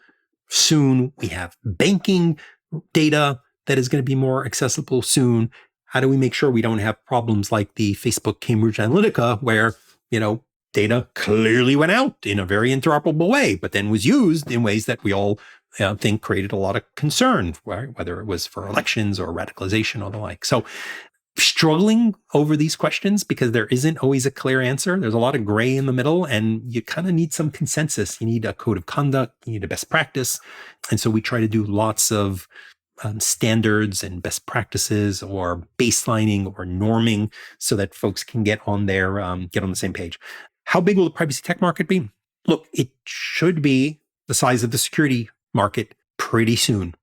soon. We have banking data that is going to be more accessible soon. How do we make sure we don't have problems like the Facebook Cambridge Analytica where, data clearly went out in a very interoperable way, but then was used in ways that we all think created a lot of concern, right? Whether it was for elections or radicalization or the like. So struggling over these questions because there isn't always a clear answer. There's a lot of gray in the middle and you kind of need some consensus. You need a code of conduct, you need a best practice. And so we try to do lots of standards and best practices or baselining or norming so that folks can get on the same page. How big will the privacy tech market be? Look, it should be the size of the security market pretty soon,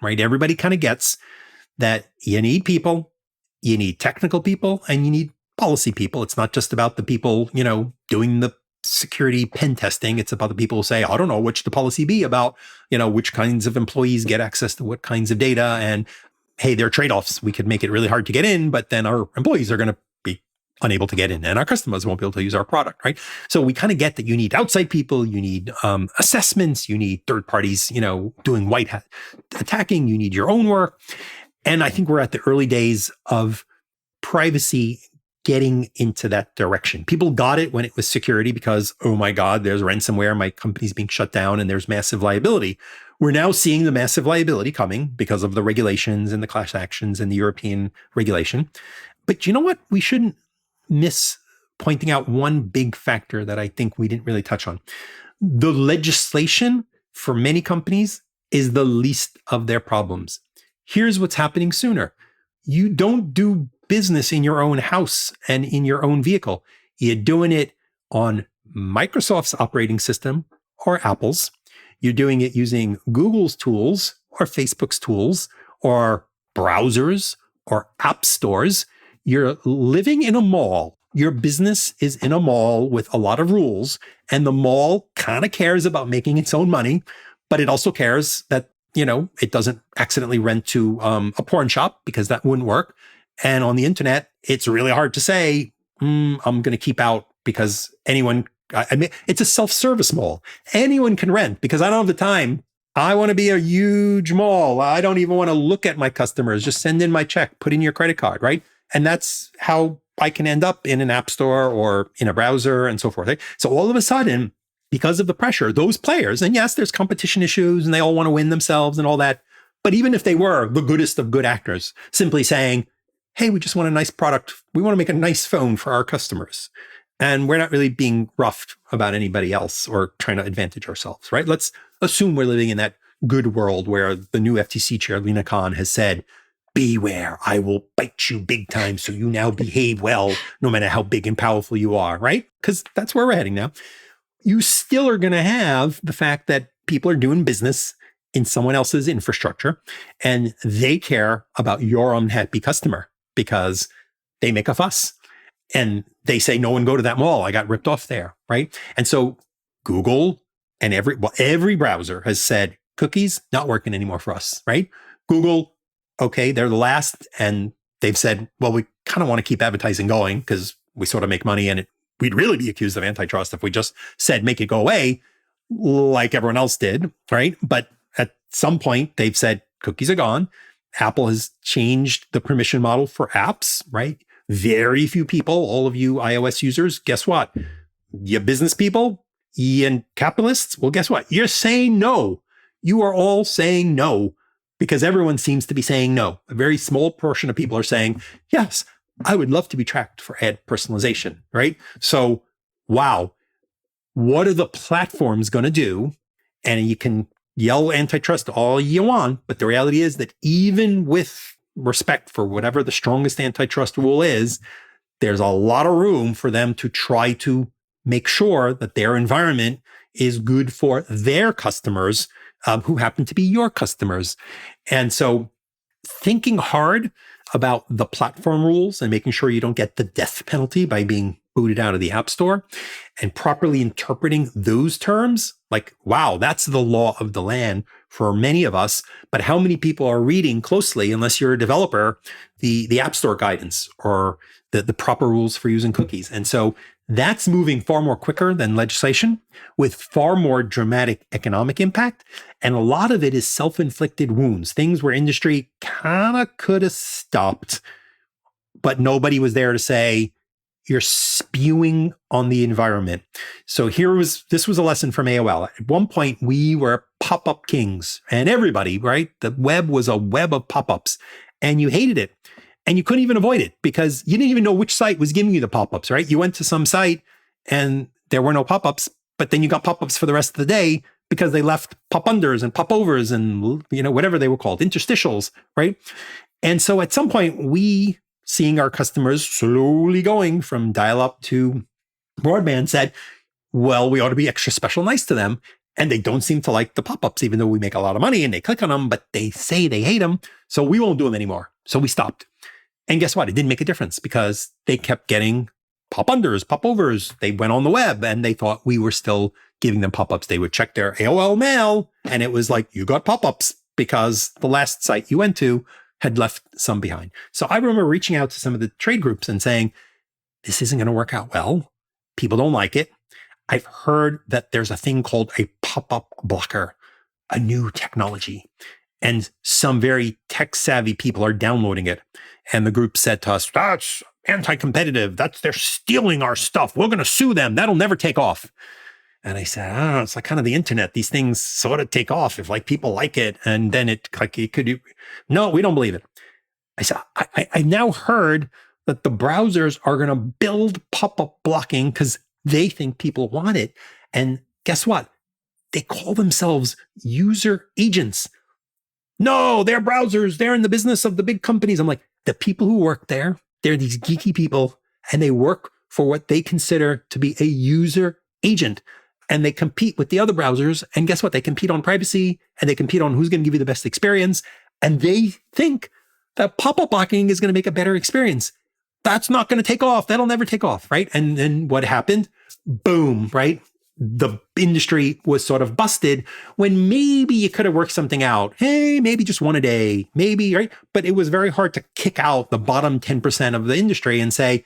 right? Everybody kind of gets that you need people, you need technical people, and you need policy people. It's not just about the people, doing the security pen testing. It's about the people who say, I don't know, what should the policy be about, which kinds of employees get access to what kinds of data. And hey, there are trade-offs. We could make it really hard to get in, but then our employees are going to be unable to get in and our customers won't be able to use our product, right? So we kind of get that you need outside people, you need assessments, you need third parties, doing white hat attacking, you need your own work. And I think we're at the early days of privacy getting into that direction. People got it when it was security because, oh my God, there's ransomware, my company's being shut down and there's massive liability. We're now seeing the massive liability coming because of the regulations and the class actions and the European regulation. But you know what? We shouldn't miss pointing out one big factor that I think we didn't really touch on. The legislation for many companies is the least of their problems. Here's what's happening sooner. You don't do business in your own house and in your own vehicle. You're doing it on Microsoft's operating system or Apple's. You're doing it using Google's tools or Facebook's tools or browsers or app stores. You're living in a mall. Your business is in a mall with a lot of rules, and the mall kind of cares about making its own money, but it also cares that, it doesn't accidentally rent to a porn shop because that wouldn't work. And on the internet, it's really hard to say, I'm going to keep out because it's a self-service mall. Anyone can rent because I don't have the time. I want to be a huge mall. I don't even want to look at my customers. Just send in my check, put in your credit card, right? And that's how I can end up in an app store or in a browser and so forth. Right? So all of a sudden, because of the pressure, those players, and yes, there's competition issues and they all want to win themselves and all that. But even if they were the goodest of good actors, simply saying, hey, we just want a nice product. We want to make a nice phone for our customers. And we're not really being roughed about anybody else or trying to advantage ourselves, right? Let's assume we're living in that good world where the new FTC chair, Lina Khan, has said, beware, I will bite you big time. So you now behave well, no matter how big and powerful you are, right? Because that's where we're heading now. You still are going to have the fact that people are doing business in someone else's infrastructure and they care about your unhappy customer because they make a fuss and they say, no one go to that mall. I got ripped off there, right? And so Google and every browser has said, cookies not working anymore for us, right? Google, okay, they're the last. And they've said, well, we kind of want to keep advertising going because we sort of make money and we'd really be accused of antitrust if we just said, make it go away like everyone else did, right? But at some point, they've said cookies are gone. Apple has changed the permission model for apps, right? Very few people, all of you iOS users, guess what? You business people and capitalists, well, guess what? You're saying no. You are all saying no because everyone seems to be saying no. A very small portion of people are saying, yes, I would love to be tracked for ad personalization, right? So, wow, what are the platforms going to do? And you can yell antitrust all you want, but the reality is that even with respect for whatever the strongest antitrust rule is, there's a lot of room for them to try to make sure that their environment is good for their customers who happen to be your customers. And so thinking hard about the platform rules and making sure you don't get the death penalty by being booted out of the App Store and properly interpreting those terms, like, wow, that's the law of the land for many of us. But how many people are reading closely, unless you're a developer, the App Store guidance or the proper rules for using cookies? And so that's moving far more quicker than legislation with far more dramatic economic impact. And a lot of it is self-inflicted wounds, things where industry kind of could have stopped, but nobody was there to say, you're spewing on the environment. So this was a lesson from AOL. At one point, we were pop-up kings and everybody, right? The web was a web of pop-ups and you hated it. And you couldn't even avoid it because you didn't even know which site was giving you the pop-ups, right? You went to some site and there were no pop-ups, but then you got pop-ups for the rest of the day, because they left pop unders and pop overs and, whatever they were called, interstitials, right? And so at some point, we, seeing our customers slowly going from dial-up to broadband, said, well, we ought to be extra special nice to them. And they don't seem to like the pop-ups, even though we make a lot of money and they click on them, but they say they hate them. So we won't do them anymore. So we stopped. And guess what? It didn't make a difference because they kept getting pop unders, pop overs. They went on the web and they thought we were still giving them pop-ups. They would check their AOL mail and it was like, you got pop-ups because the last site you went to had left some behind. So I remember reaching out to some of the trade groups and saying, this isn't going to work out well. People don't like it. I've heard that there's a thing called a pop-up blocker, a new technology. And some very tech-savvy people are downloading it. And the group said to us, that's anti-competitive. They're stealing our stuff. We're going to sue them. That'll never take off. And I said, it's like kind of the internet. These things sort of take off if it like it. And then it could, no, we don't believe it. I said, I now heard that the browsers are going to build pop-up blocking because they think people want it. And guess what? They call themselves user agents. No, they're browsers. They're in the business of the big companies. I'm like, the people who work there, they're these geeky people and they work for what they consider to be a user agent. And they compete with the other browsers. And guess what? They compete on privacy and they compete on who's going to give you the best experience. And they think that pop-up blocking is going to make a better experience. That's not going to take off. That'll never take off, right? And then what happened? Boom, right? The industry was sort of busted when maybe you could have worked something out. Hey, maybe just one a day, maybe, right? But it was very hard to kick out the bottom 10% of the industry and say,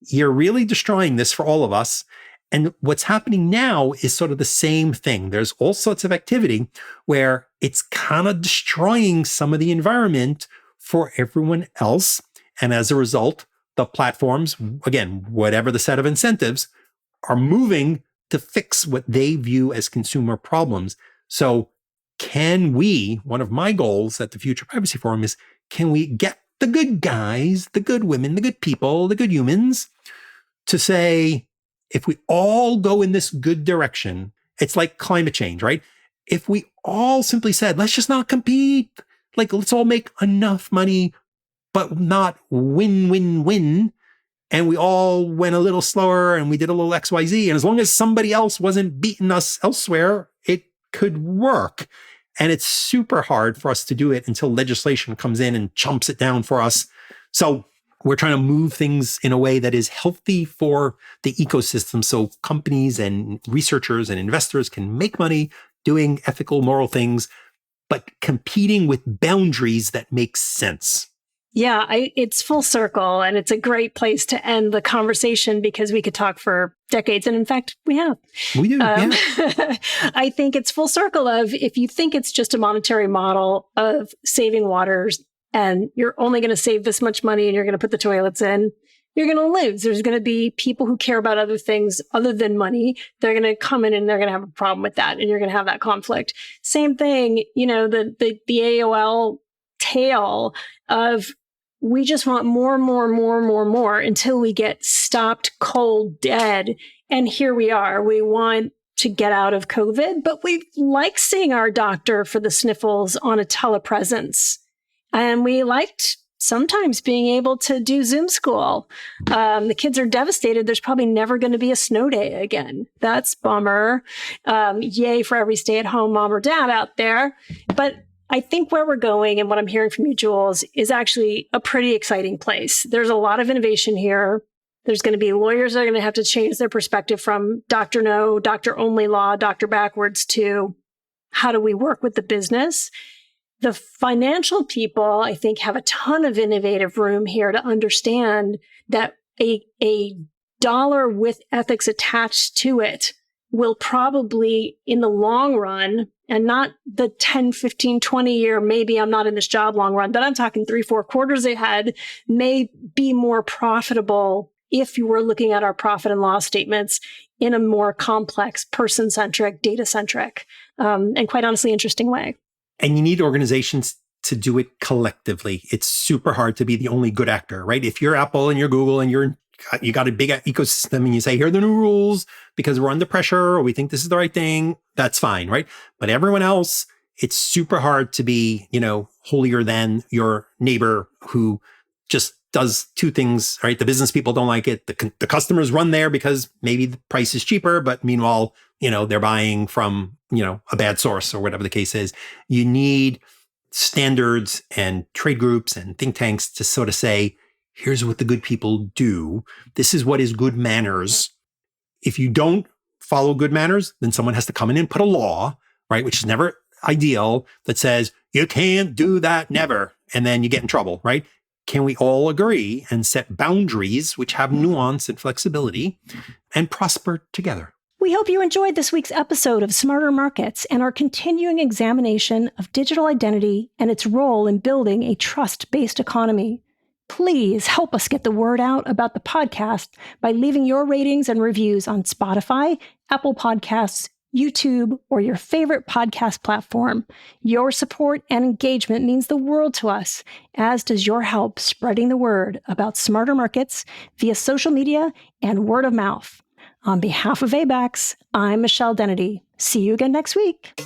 you're really destroying this for all of us. And what's happening now is sort of the same thing. There's all sorts of activity where it's kind of destroying some of the environment for everyone else. And as a result, the platforms, again, whatever the set of incentives, are moving to fix what they view as consumer problems. So can we, one of my goals at the Future Privacy Forum is, can we get the good guys, the good women, the good people, the good humans to say, if we all go in this good direction, it's like climate change, right? If we all simply said, let's just not compete, like let's all make enough money, but not win, win, win. And we all went a little slower and we did a little XYZ. And as long as somebody else wasn't beating us elsewhere, it could work. And it's super hard for us to do it until legislation comes in and chomps it down for us. So we're trying to move things in a way that is healthy for the ecosystem so companies and researchers and investors can make money doing ethical, moral things, but competing with boundaries that make sense. Yeah, it's full circle, and it's a great place to end the conversation because we could talk for decades. And in fact, we have. We do, yeah. I think it's full circle of if you think it's just a monetary model of saving waters and you're only going to save this much money and you're going to put the toilets in, you're going to lose. There's going to be people who care about other things other than money. They're going to come in and they're going to have a problem with that. And you're going to have that conflict. Same thing, the AOL tale of we just want more until we get stopped cold dead. And here we are. We want to get out of COVID, but we like seeing our doctor for the sniffles on a telepresence. And we liked sometimes being able to do Zoom school. The kids are devastated. There's probably never going to be a snow day again. That's bummer. Yay for every stay-at-home mom or dad out there. But I think where we're going and what I'm hearing from you, Jules, is actually a pretty exciting place. There's a lot of innovation here. There's going to be lawyers that are going to have to change their perspective from doctor no, doctor only law, doctor backwards to how do we work with the business? The financial people, I think, have a ton of innovative room here to understand that a dollar with ethics attached to it will probably, in the long run, and not the 10, 15, 20 year, maybe I'm not in this job long run, but I'm talking 3-4 quarters ahead, may be more profitable if you were looking at our profit and loss statements in a more complex, person-centric, data-centric, and quite honestly, interesting way. And you need organizations to do it collectively. It's super hard to be the only good actor, right? If you're Apple and you're Google and you're you got a big ecosystem and you say, here are the new rules because we're under pressure or we think this is the right thing, that's fine, right? But everyone else, it's super hard to be, holier than your neighbor who just does two things, right? The business people don't like it. The customers run there because maybe the price is cheaper, but meanwhile, they're buying from, a bad source or whatever the case is. You need standards and trade groups and think tanks to sort of say, here's what the good people do. This is what is good manners. If you don't follow good manners, then someone has to come in and put a law, right? Which is never ideal, that says, you can't do that, never. And then you get in trouble, right? Can we all agree and set boundaries which have nuance and flexibility and prosper together? We hope you enjoyed this week's episode of Smarter Markets and our continuing examination of digital identity and its role in building a trust-based economy. Please help us get the word out about the podcast by leaving your ratings and reviews on Spotify, Apple Podcasts, YouTube, or your favorite podcast platform. Your support and engagement means the world to us, as does your help spreading the word about Smarter Markets via social media and word of mouth. On behalf of ABAX, I'm Michelle Dennedy. See you again next week.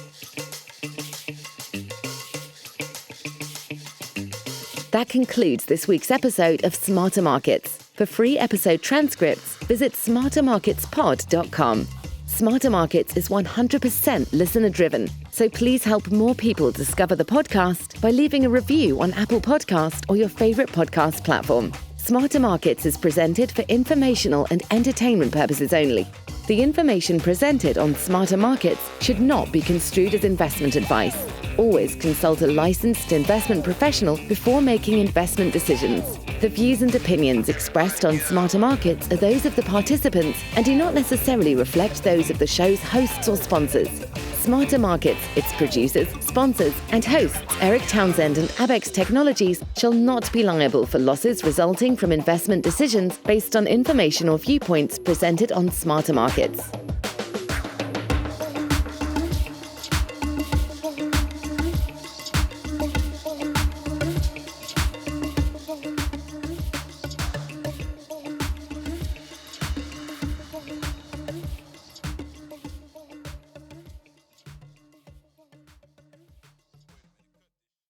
That concludes this week's episode of Smarter Markets. For free episode transcripts, visit smartermarketspod.com. Smarter Markets is 100% listener-driven, so please help more people discover the podcast by leaving a review on Apple Podcast or your favorite podcast platform. Smarter Markets is presented for informational and entertainment purposes only. The information presented on Smarter Markets should not be construed as investment advice. Always consult a licensed investment professional before making investment decisions. The views and opinions expressed on Smarter Markets are those of the participants and do not necessarily reflect those of the show's hosts or sponsors. Smarter Markets, its producers, sponsors, and hosts, Eric Townsend and Abex Technologies, shall not be liable for losses resulting from investment decisions based on information or viewpoints presented on Smarter Markets.